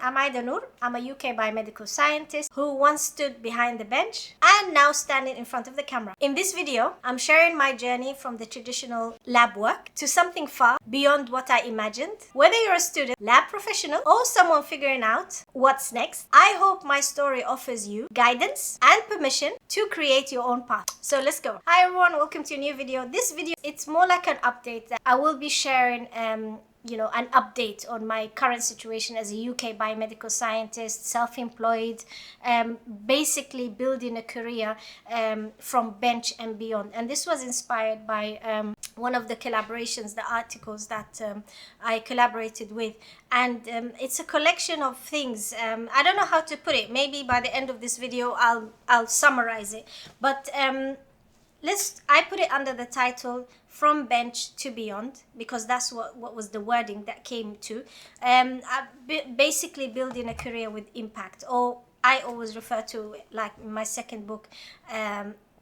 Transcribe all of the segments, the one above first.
I'm Aida Noor. I'm a UK biomedical scientist who once stood behind the bench and now standing in front of the camera. In this video, I'm sharing my journey from the traditional lab work to something far beyond what I imagined. Whether you're a student, lab professional, or someone figuring out what's next, I hope my story offers you guidance and permission to create your own path. So let's go. Hi everyone, welcome to a new video. This video, it's more like an update that I will be sharing an update on my current situation as a UK biomedical scientist, self-employed, basically building a career from bench and beyond. And this was inspired by one of the collaborations, the articles that I collaborated with. And it's a collection of things. I don't know how to put it. Maybe by the end of this video, I'll summarize it. But I put it under the title From Bench to Beyond, because that's what was the wording that came to. Basically building a career with impact, or I always refer to, like in my second book,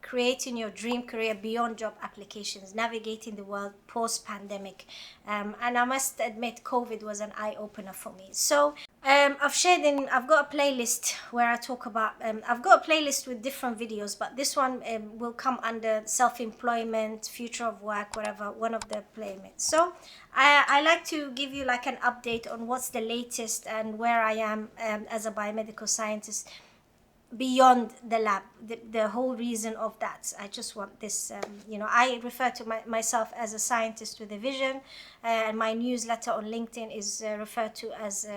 creating your dream career beyond job applications, navigating the world post-pandemic. And I must admit, COVID was an eye-opener for me. So I've got a playlist where I talk about, I've got a playlist with different videos, but this one will come under self-employment, future of work, whatever, one of the playlists. So I like to give you like an update on what's the latest and where I am as a biomedical scientist beyond the lab. The whole reason of that, I just want this, I refer to myself as a scientist with a vision, and my newsletter on LinkedIn is referred to as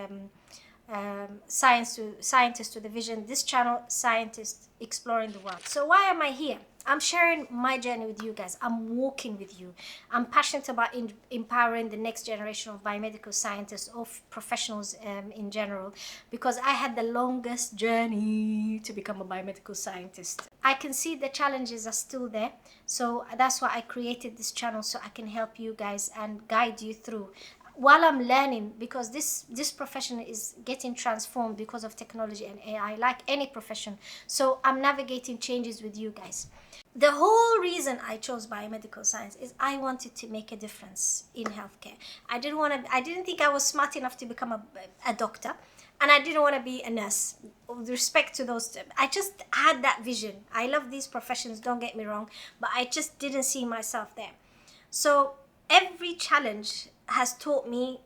Scientist with a Vision. This channel, Scientist Exploring the World. So why am I here? I'm sharing my journey with you guys. I'm walking with you. I'm passionate about empowering the next generation of biomedical scientists, of professionals in general, because I had the longest journey to become a biomedical scientist. I can see the challenges are still there. So that's why I created this channel, so I can help you guys and guide you through while I'm learning, because this profession is getting transformed because of technology and AI, like any profession. So I'm navigating changes with you guys. The whole reason I chose biomedical science is I wanted to make a difference in healthcare. I didn't think I was smart enough to become a doctor, and I didn't want to be a nurse. With respect to those, I just had that vision. I love these professions, don't get me wrong, but I just didn't see myself there. So every challenge has taught me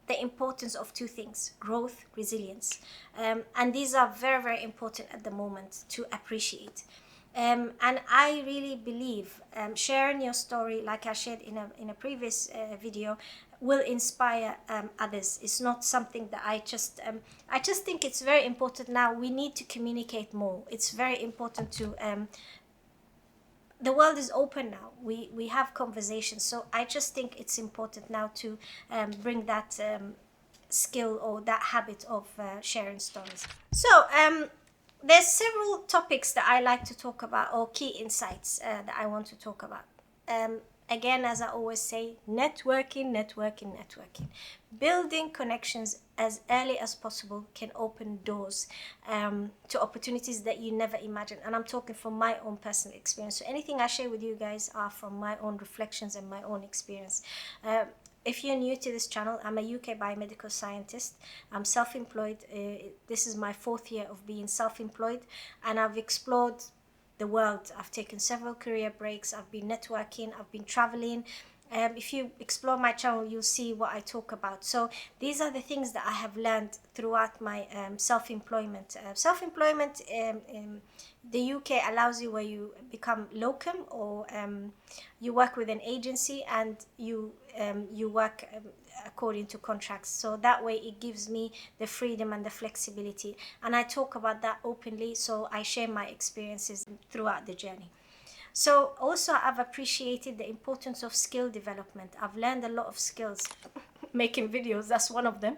the importance of two things: growth, resilience. And these are very, very important at the moment to appreciate. And I really believe sharing your story, like I shared in a previous video, will inspire others. It's not something that I just think it's very important now. We need to communicate more. It's very important to the world is open now. We have conversations. So I just think it's important now to bring that skill or that habit of sharing stories. So there's several topics that I like to talk about, or key insights that I want to talk about. Again, as I always say, networking. Building connections as early as possible can open doors to opportunities that you never imagined. And I'm talking from my own personal experience. So anything I share with you guys are from my own reflections and my own experience. If you're new to this channel, I'm a UK biomedical scientist. I'm self-employed. This is my 4th year of being self-employed, and I've explored the world. I've taken several career breaks. I've been networking. I've been traveling. If you explore my channel, you'll see what I talk about. So these are the things that I have learned throughout my self-employment. Self-employment in the UK allows you where you become locum, or you work with an agency and you work according to contracts. So that way it gives me the freedom and the flexibility. And I talk about that openly, so I share my experiences throughout the journey. So also I've appreciated the importance of skill development. I've learned a lot of skills. Making videos, that's one of them.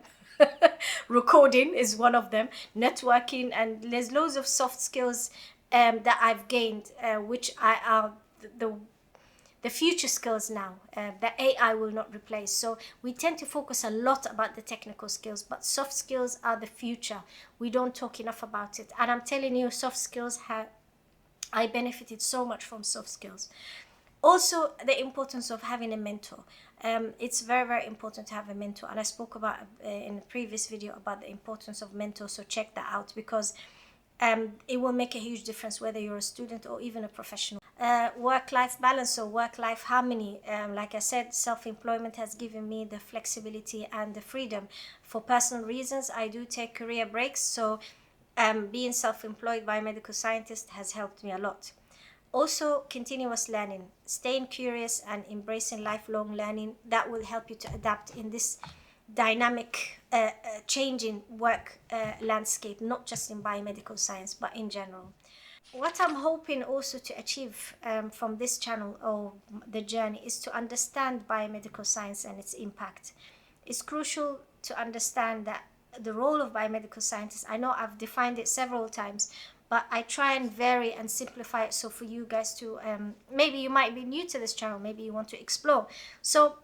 Recording is one of them. Networking, and there's loads of soft skills that I've gained, which are the future skills now that AI will not replace. So we tend to focus a lot about the technical skills, but soft skills are the future. We don't talk enough about it. And I'm telling you, soft skills I benefited so much from soft skills. Also, the importance of having a mentor. It's very, very important to have a mentor. And I spoke about in a previous video about the importance of mentors. So check that out, because it will make a huge difference whether you're a student or even a professional. Work-life balance or work-life harmony. Like I said, self-employment has given me the flexibility and the freedom. For personal reasons, I do take career breaks. So being self-employed biomedical scientist has helped me a lot. Also, continuous learning, staying curious and embracing lifelong learning, that will help you to adapt in this dynamic, changing work landscape, not just in biomedical science, but in general. What I'm hoping also to achieve from this channel or the journey is to understand biomedical science and its impact. It's crucial to understand that the role of biomedical scientists, I know I've defined it several times, but I try and vary and simplify it so for you guys to, maybe you might be new to this channel, maybe you want to explore. So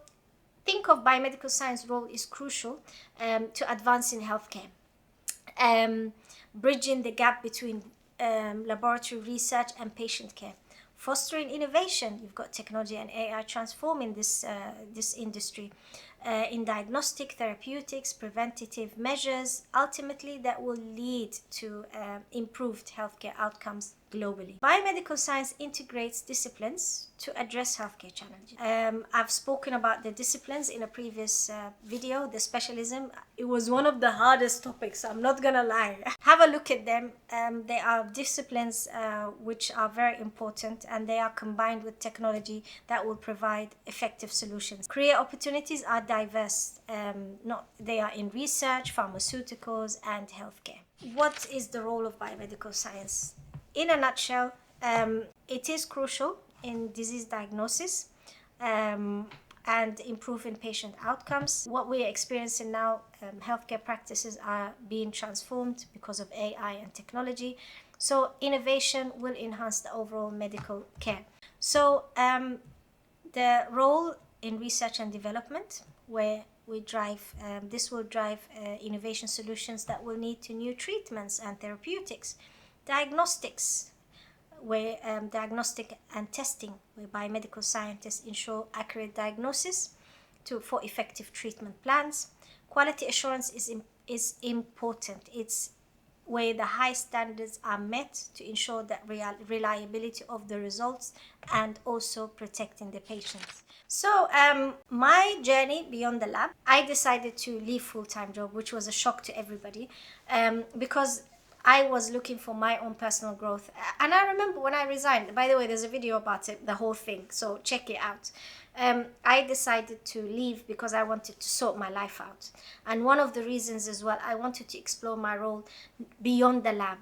think of biomedical science role is crucial to advance in healthcare, bridging the gap between laboratory research and patient care, fostering innovation. You've got technology and AI transforming this industry in diagnostic, therapeutics, preventative measures, ultimately that will lead to improved healthcare outcomes globally. Biomedical science integrates disciplines to address healthcare challenges. I've spoken about the disciplines in a previous video, the specialism. It was one of the hardest topics, I'm not gonna lie. Have a look at them. They are disciplines which are very important, and they are combined with technology that will provide effective solutions. Career opportunities are diverse. They are in research, pharmaceuticals, and healthcare. What is the role of biomedical science? In a nutshell, it is crucial in disease diagnosis and improving patient outcomes. What we are experiencing now, healthcare practices are being transformed because of AI and technology. So innovation will enhance the overall medical care. So the role in research and development, where we drive, this will drive innovation solutions that will lead to new treatments and therapeutics. Diagnostics, where diagnostic and testing, where biomedical scientists ensure accurate diagnosis for effective treatment plans. Quality assurance is important. It's where the high standards are met to ensure that reliability of the results and also protecting the patients. So my journey beyond the lab, I decided to leave full-time job, which was a shock to everybody, because I was looking for my own personal growth. And I remember when I resigned, by the way, there's a video about it, the whole thing, so check it out. I decided to leave because I wanted to sort my life out. And one of the reasons as well, I wanted to explore my role beyond the lab,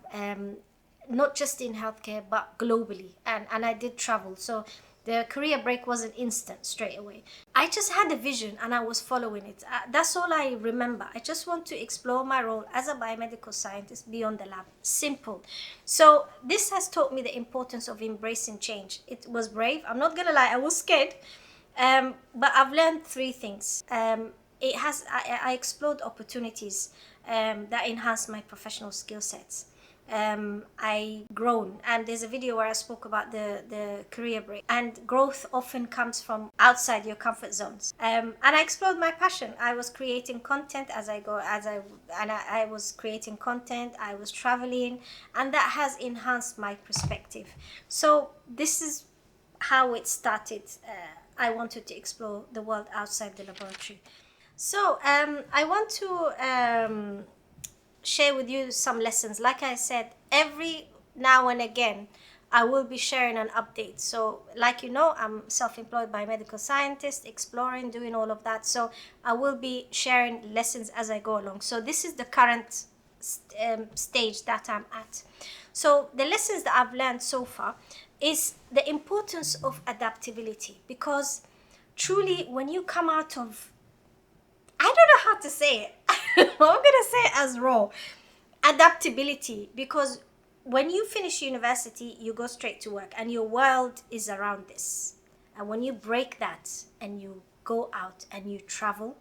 not just in healthcare, but globally. And I did travel. So the career break wasn't instant straight away. I just had a vision and I was following it. That's all I remember. I just want to explore my role as a biomedical scientist beyond the lab. Simple. So this has taught me the importance of embracing change. It was brave. I'm not gonna lie, I was scared. But I've learned three things. I explored opportunities that enhanced my professional skill sets. I grown, and there's a video where I spoke about the career break, and growth often comes from outside your comfort zones. And I explored my passion. I was creating content I was creating content, I was traveling, and that has enhanced my perspective. So this is how it started. I wanted to explore the world outside the laboratory. So I want to share with you some lessons. Like I said, every now and again I will be sharing an update. So like you know, I'm self-employed biomedical scientist, exploring, doing all of that. So I will be sharing lessons as I go along. So this is the current stage that I'm at. So the lessons that I've learned so far is the importance of adaptability, because truly when you come out of, I don't know how to say it, I'm gonna say it as raw, adaptability, because when you finish university you go straight to work and your world is around this, and when you break that and you go out and you travel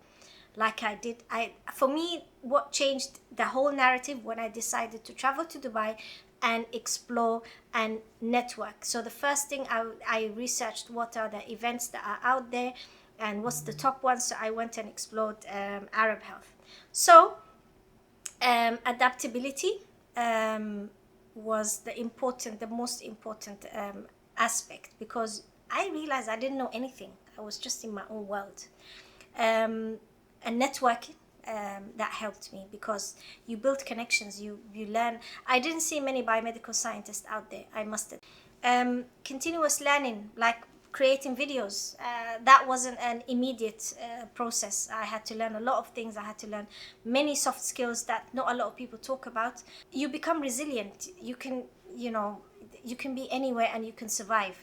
like I did, for me what changed the whole narrative when I decided to travel to Dubai and explore and network. So the first thing I researched, what are the events that are out there, and what's the top one. So I went and explored Arab health. So adaptability was the most important aspect, because I realized I didn't know anything. I was just in my own world. And networking, that helped me, because you build connections, you learn. I didn't see many biomedical scientists out there, I must admit. Continuous learning, like creating videos, that wasn't an immediate process. I had to learn a lot of things. I had to learn many soft skills that not a lot of people talk about. You become resilient. You can, you can be anywhere and you can survive.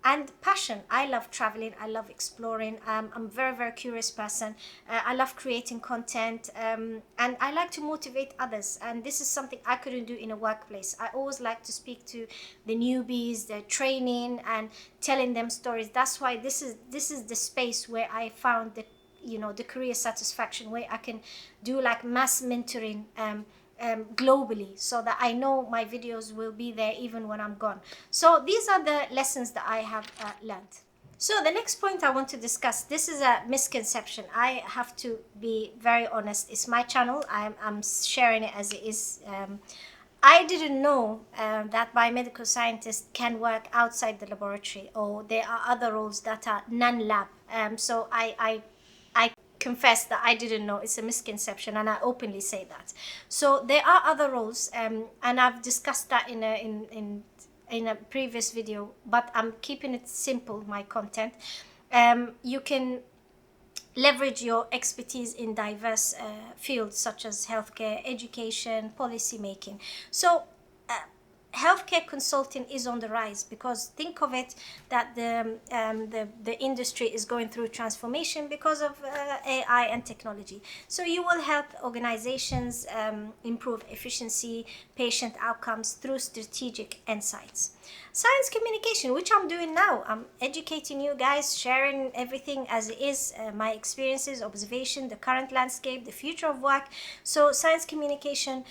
And passion. I love traveling. I love exploring. I'm a very, very curious person. I love creating content. And I like to motivate others. And this is something I couldn't do in a workplace. I always like to speak to the newbies, the training, and telling them stories. That's why this is the space where I found the career satisfaction, where I can do like mass mentoring globally, so that I know my videos will be there even when I'm gone. So these are the lessons that I have learned. So the next point I want to discuss, this is a misconception. I have to be very honest. It's my channel. I'm sharing it as it is. I didn't know that biomedical scientists can work outside the laboratory, or there are other roles that are non-lab. So I confess that I didn't know. It's a misconception, and I openly say that. So there are other roles, and I've discussed that in a previous video, but I'm keeping it simple, my content. You can leverage your expertise in diverse fields such as healthcare, education, policy making. So healthcare consulting is on the rise, because think of it that the industry is going through transformation because of AI and technology. So you will help organizations improve efficiency, patient outcomes through strategic insights. Science communication, which I'm doing now. I'm educating you guys, sharing everything as it is, my experiences, observation, the current landscape, the future of work. So science communication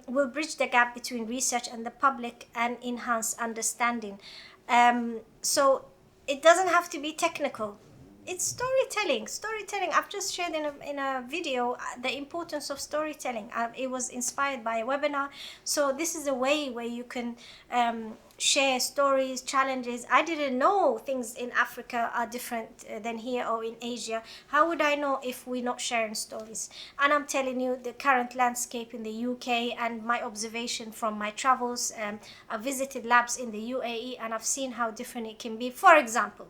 will bridge the gap between research and the public and enhance understanding. So it doesn't have to be technical. It's storytelling. I've just shared in a video the importance of storytelling. It was inspired by a webinar. So this is a way where you can share stories, challenges. I didn't know things in Africa are different than here or in Asia. How would I know if we're not sharing stories? And I'm telling you the current landscape in the UK and my observation from my travels. I've visited labs in the UAE, and I've seen how different it can be. For example,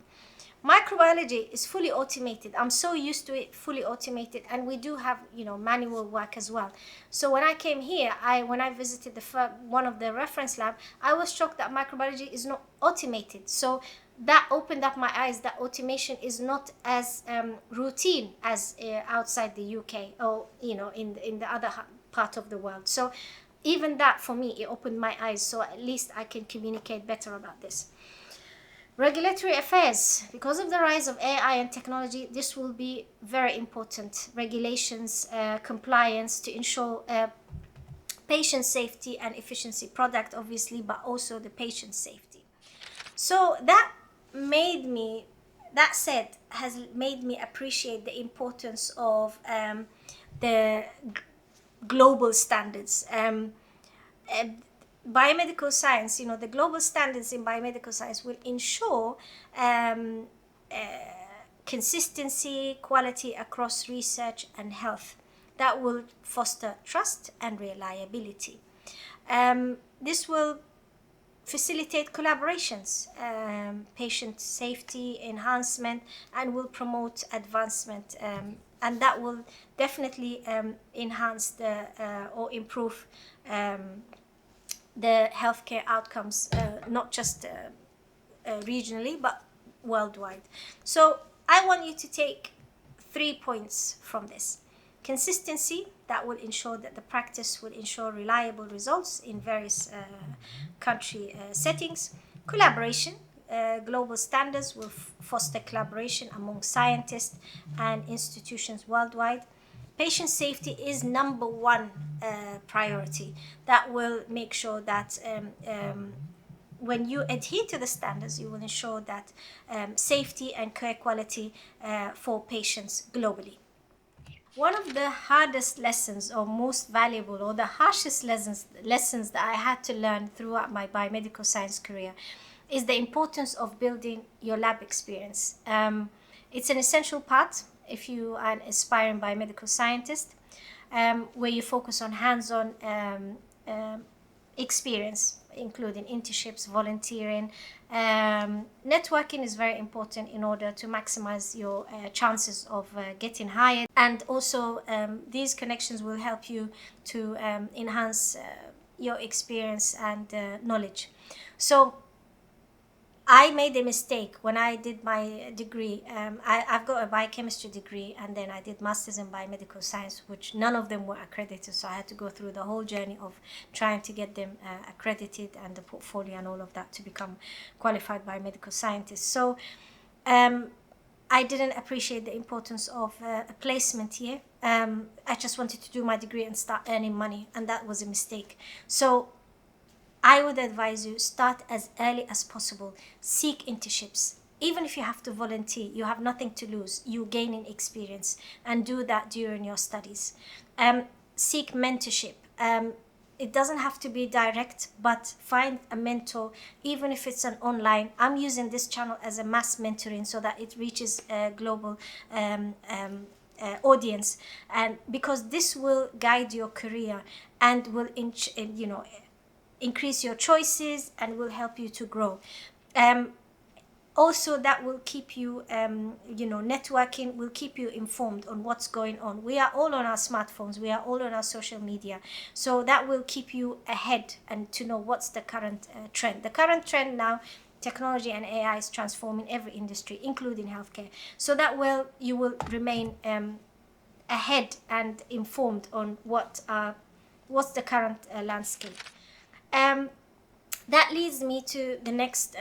microbiology is fully automated. I'm so used to it, fully automated, and we do have, manual work as well. So when I came here, when I visited one of the reference lab, I was shocked that microbiology is not automated. So that opened up my eyes that automation is not as routine as outside the UK or in the other part of the world. So even that, for me, it opened my eyes. So at least I can communicate better about this. Regulatory affairs. Because of the rise of AI and technology, this will be very important. Regulations, compliance to ensure patient safety and efficiency, product obviously, but also the patient safety. So that has made me appreciate the importance of the global standards. Biomedical science, the global standards in biomedical science will ensure consistency, quality across research and health. That will foster trust and reliability. This will facilitate collaborations, patient safety enhancement, and will promote advancement. And that will definitely enhance or improve the healthcare outcomes, not just regionally, but worldwide. So I want you to take 3 points from this. Consistency, that will ensure that the practice will ensure reliable results in various country settings. Collaboration, global standards will foster collaboration among scientists and institutions worldwide. Patient safety is #1 priority. That will make sure that when you adhere to the standards, you will ensure that safety and care quality for patients globally. One of the hardest lessons, or most valuable, or the harshest lessons that I had to learn throughout my biomedical science career is the importance of building your lab experience. It's an essential part if you are an aspiring biomedical scientist, where you focus on hands-on experience, including internships, volunteering. Networking is very important in order to maximize your chances of getting hired, and also these connections will help you to enhance your experience and knowledge. So I made a mistake when I did my degree. I've got a biochemistry degree, and then I did masters in biomedical science, which none of them were accredited. So I had to go through the whole journey of trying to get them accredited, and the portfolio and all of that to become qualified biomedical scientist. So I didn't appreciate the importance of a placement here. I just wanted to do my degree and start earning money, and that was a mistake. So I would advise you, start as early as possible. Seek internships. Even if you have to volunteer, you have nothing to lose. You gaining experience, and do that during your studies. Seek mentorship. It doesn't have to be direct, but find a mentor, even if it's an online. I'm using this channel as a mass mentoring so that it reaches a global audience, and because this will guide your career and will increase your choices and will help you to grow. Also, that will keep you, networking will keep you informed on what's going on. We are all on our smartphones, we are all on our social media. So that will keep you ahead and to know what's the current trend. The current trend now, technology and AI is transforming every industry, including healthcare. So that you will remain ahead and informed on what's the current landscape. That leads me to the next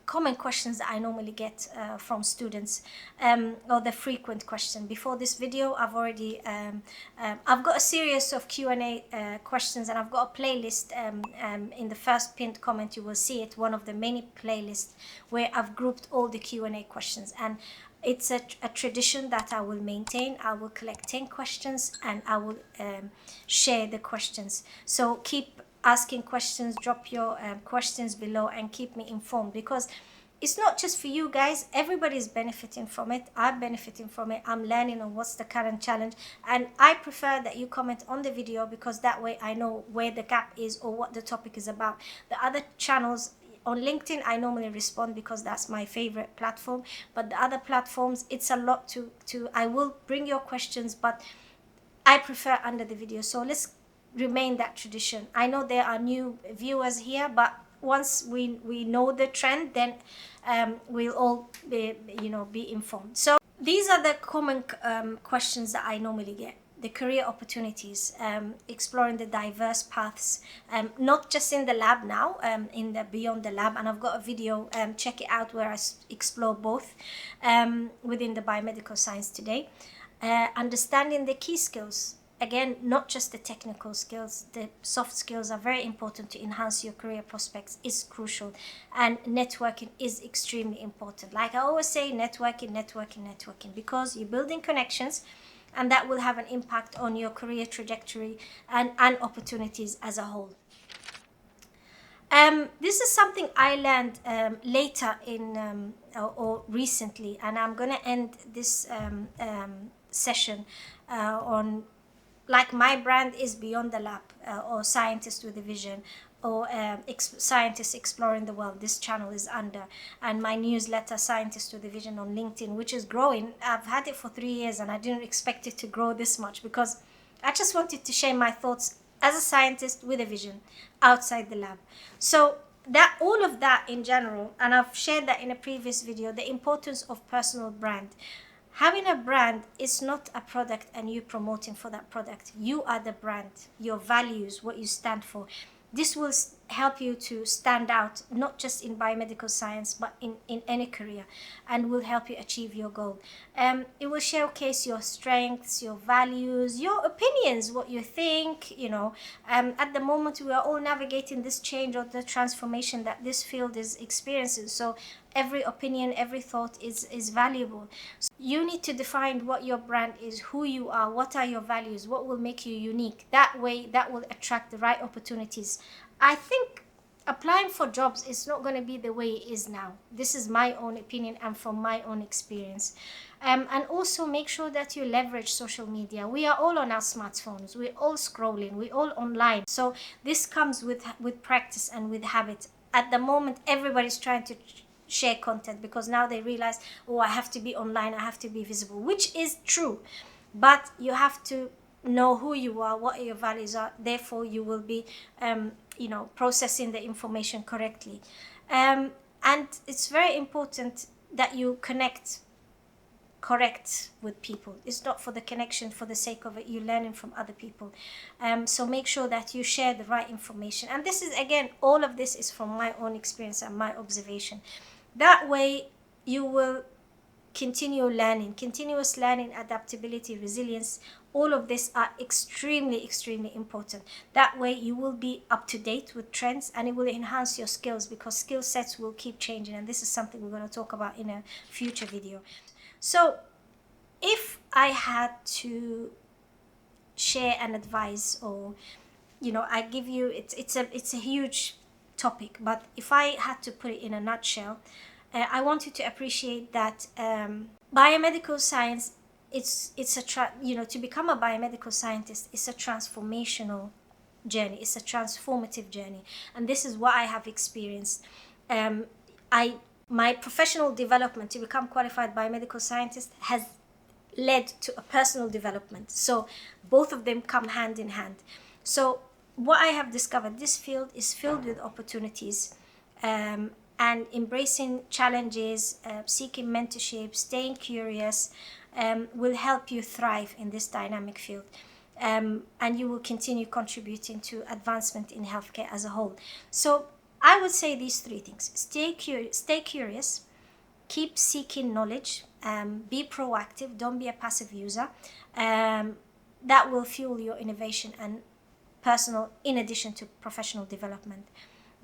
common questions that I normally get from students, or the frequent question. Before this video, I've got a series of Q&A questions, and I've got a playlist in the first pinned comment. You will see it, one of the many playlists where I've grouped all the Q&A questions, and it's a tradition that I will maintain. I will collect 10 questions and I will share the questions. So keep asking questions, drop your questions below, and keep me informed, because it's not just for you guys. Everybody's benefiting from it. I'm benefiting from it. I'm learning on what's the current challenge, and I prefer that you comment on the video, because that way I know where the gap is or what the topic is about. The other channels on LinkedIn, I normally respond because that's my favorite platform, but the other platforms, it's a lot to I will bring your questions, but I prefer under the video. So let's remain that tradition. I know there are new viewers here, but once we know the trend, then we'll all be informed. So these are the common questions that I normally get. The career opportunities, exploring the diverse paths, not just in the lab now, in the beyond the lab, and I've got a video, check it out, where I explore both within the biomedical science today. Understanding the key skills. Again, not just the technical skills, the soft skills are very important to enhance your career prospects, is crucial. And networking is extremely important. Like I always say, networking, because you're building connections, and that will have an impact on your career trajectory and opportunities as a whole. This is something I learned later in, or recently, and I'm going to end this session on, like, my brand is Beyond the Lab, or Scientist with a Vision, or Scientists Exploring the World. This channel is under, and my newsletter, Scientist with a Vision, on LinkedIn, which is growing. I've had it for 3 years, and I didn't expect it to grow this much, because I just wanted to share my thoughts as a scientist with a vision outside the lab. So that, all of that in general, and I've shared that in a previous video, the importance of personal brand. Having a brand is not a product and you promoting for that product. You are the brand, your values, what you stand for. This will help you to stand out, not just in biomedical science, but in any career, and will help you achieve your goal. It will showcase your strengths, your values, your opinions, what you think, you know. At the moment, we are all navigating this change or the transformation that this field is experiencing. So every opinion, every thought is valuable. So you need to define what your brand is, who you are, what are your values, what will make you unique. That way, that will attract the right opportunities. I think applying for jobs is not going to be the way it is now. This is my own opinion and from my own experience. And also make sure that you leverage social media. We are all on our smartphones. We're all scrolling. We're all online. So this comes with practice and with habit. At the moment, everybody's trying to share content because now they realize, oh, I have to be online, I have to be visible, which is true. But you have to know who you are, what your values are. Therefore, you will be, processing the information correctly. And it's very important that you correct with people. It's not for the connection, for the sake of it. You're learning from other people. So make sure that you share the right information. And this is, again, all of this is from my own experience and my observation. That way, you will continue learning. Continuous learning, adaptability, resilience, all of this are extremely, extremely important. That way, you will be up to date with trends and it will enhance your skills because skill sets will keep changing. And this is something we're going to talk about in a future video. So if I had to share an advice or, I give you, it's a huge topic, but if I had to put it in a nutshell, I want you to appreciate that biomedical science, to become a biomedical scientist is a transformational journey. It's a transformative journey. And this is what I have experienced. My professional development to become qualified biomedical scientist has led to a personal development. So both of them come hand in hand. So what I have discovered, this field is filled with opportunities, and embracing challenges, seeking mentorship, staying curious, will help you thrive in this dynamic field. And you will continue contributing to advancement in healthcare as a whole. So I would say these three things. Stay curious, keep seeking knowledge, be proactive, don't be a passive user. That will fuel your innovation and personal, in addition to professional development.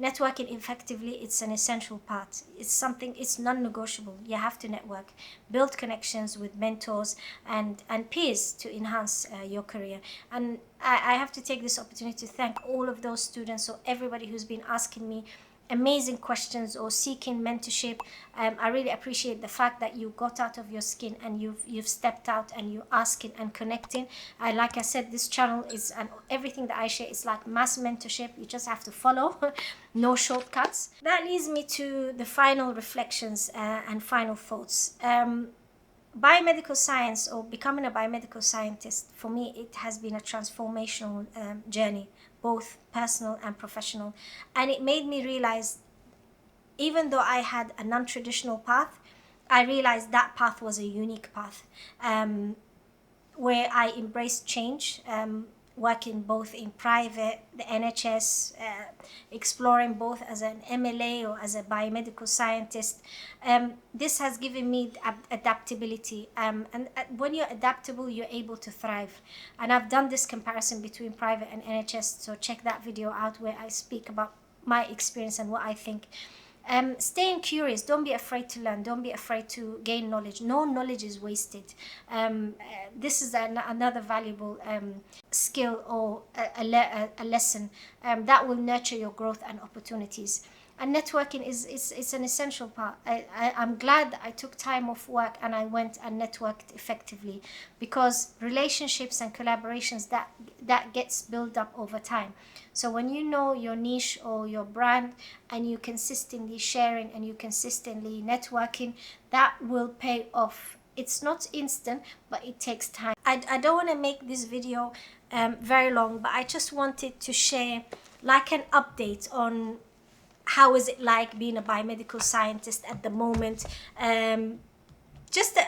Networking effectively, it's an essential part. It's non-negotiable. You have to network, build connections with mentors and peers to enhance your career. And I have to take this opportunity to thank all of those students or everybody who's been asking me amazing questions or seeking mentorship. I really appreciate the fact that you got out of your skin and you've stepped out and you're asking and connecting. Like I said, this channel is, and everything that I share is like mass mentorship. You just have to follow, no shortcuts. That leads me to the final reflections and final thoughts. Biomedical science, or becoming a biomedical scientist, for me, it has been a transformational journey, both personal and professional. And it made me realize, even though I had a non-traditional path, I realized that path was a unique path, where I embraced change, working both in private, the NHS, exploring both as an MLA or as a biomedical scientist. This has given me adaptability. And when you're adaptable, you're able to thrive. And I've done this comparison between private and NHS, so check that video out where I speak about my experience and what I think. Staying curious, don't be afraid to learn, don't be afraid to gain knowledge. No knowledge is wasted. This is another valuable skill or a lesson that will nurture your growth and opportunities. And networking is an essential part. I'm glad that I took time off work and I went and networked effectively, because relationships and collaborations, that gets built up over time. So when you know your niche or your brand and you consistently sharing and you consistently networking, that will pay off. It's not instant, but it takes time. I don't want to make this video very long, but I just wanted to share like an update on how is it like being a biomedical scientist at the moment.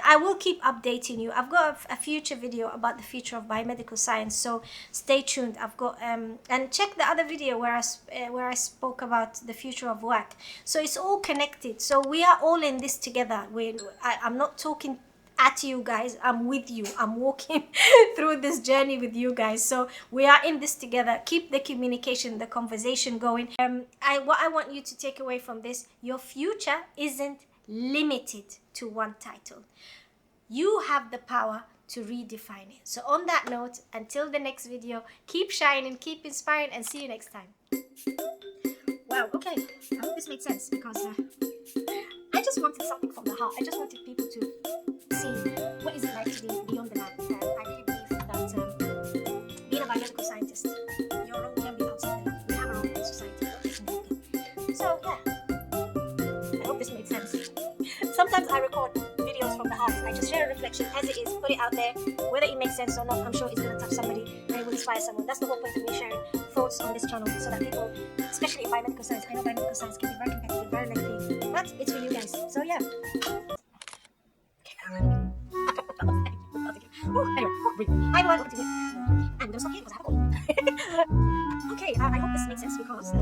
I will keep updating you. I've got a future video about the future of biomedical science, so stay tuned. I've got and check the other video where I spoke about the future of work. So it's all connected. So we are all in this together. I'm not talking at you guys, I'm with you. I'm walking through this journey with you guys. So we are in this together. Keep the communication, the conversation going. What I want you to take away from this, your future isn't limited to one title. You have the power to redefine it. So on that note, until the next video, keep shining, keep inspiring, and see you next time. Wow, okay, I hope this made sense, because I just wanted something from the heart. I just wanted people to see what is it like to be beyond the lab. I really believe that being a biomedical scientist, your role can be outside the lab. We have our own in society. So yeah, I hope this made sense. Sometimes I record videos from the heart. I just share a reflection as it is, put it out there. Whether it makes sense or not, I'm sure it's going to touch somebody and it will inspire someone. That's the whole point of me sharing thoughts on this channel, so that people, especially in biomedical science, I know biomedical science can be very competitive, very lengthy, but it's for you guys. So yeah. Anyway, I'm going to stop here because I have a call. Okay, I hope this makes sense, because